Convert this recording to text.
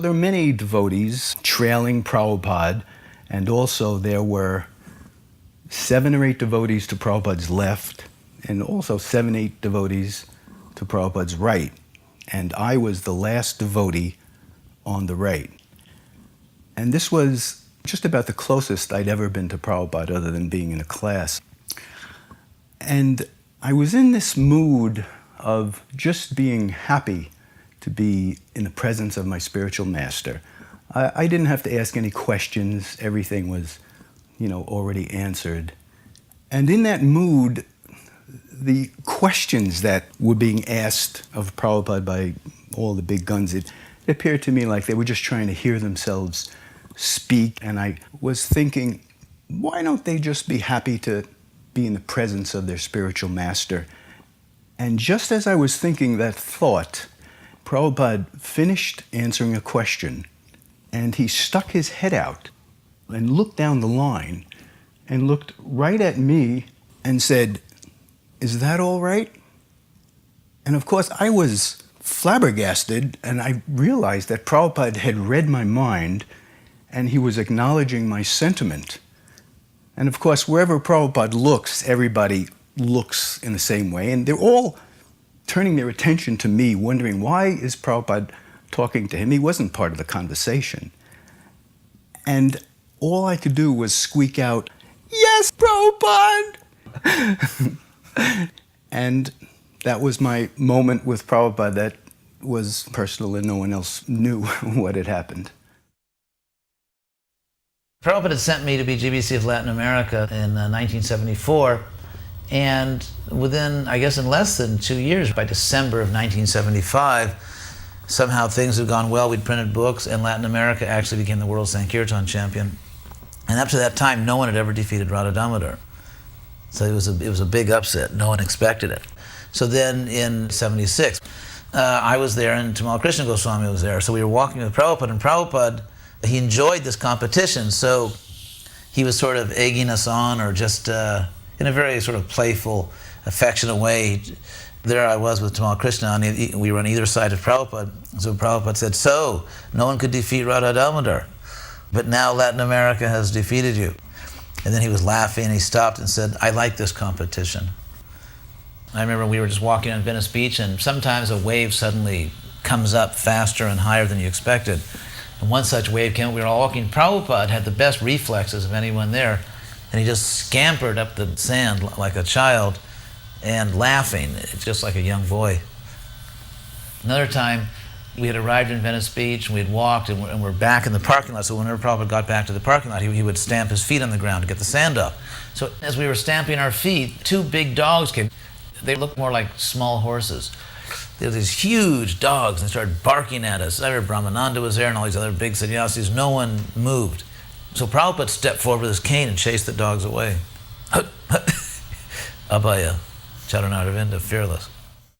There are many devotees trailing Prabhupada, and also there were 7 or 8 devotees to Prabhupada's left, and also 7, 8 devotees to Prabhupada's right. And I was the last devotee on the right. And this was just about the closest I'd ever been to Prabhupada other than being in a class. And I was in this mood of just being happy to be in the presence of my spiritual master. I didn't have to ask any questions. Everything was, already answered. And in that mood, the questions that were being asked of Prabhupada by all the big guns, it appeared to me like they were just trying to hear themselves speak. And I was thinking, why don't they just be happy to be in the presence of their spiritual master? And just as I was thinking that thought, Prabhupada finished answering a question, and he stuck his head out and looked down the line and looked right at me and said, "Is that all right?" And of course, I was flabbergasted, and I realized that Prabhupada had read my mind, and he was acknowledging my sentiment. And of course, wherever Prabhupada looks, everybody looks in the same way, and they're all turning their attention to me, wondering, why is Prabhupada talking to him? He wasn't part of the conversation. And all I could do was squeak out, "Yes, Prabhupada!" And that was my moment with Prabhupada that was personal, and no one else knew what had happened. Prabhupada had sent me to be GBC of Latin America in 1974, and within, I guess in less than 2 years, by December of 1975, somehow things had gone well. We'd printed books, and Latin America actually became the world Sankirtan champion. And up to that time, no one had ever defeated Radha Damodar. So it was a big upset. No one expected it. So then in 76, I was there, and Tamal Krishna Goswami was there. So we were walking with Prabhupada, and Prabhupada, he enjoyed this competition, so he was sort of egging us on, or just in a very sort of playful, affectionate way. There I was with Tamal Krishna, and we were on either side of Prabhupada. So Prabhupada said, "So, no one could defeat Radha Damodar, but now Latin America has defeated you." And then he was laughing, and he stopped and said, "I like this competition." I remember we were just walking on Venice Beach, and sometimes a wave suddenly comes up faster and higher than you expected. And one such wave came up, we were all walking. Prabhupada had the best reflexes of anyone there, and he just scampered up the sand like a child and laughing, just like a young boy. Another time, we had arrived in Venice Beach, and we had walked, and we're back in the parking lot. So whenever Prabhupada got back to the parking lot, he would stamp his feet on the ground to get the sand off. So as we were stamping our feet, 2 big dogs came. They looked more like small horses. They were these huge dogs, and they started barking at us. I remember Brahmananda was there, and all these other big sannyasis. No one moved. So Prabhupada stepped forward with his cane and chased the dogs away. Abhaya, Charanaravinda, fearless.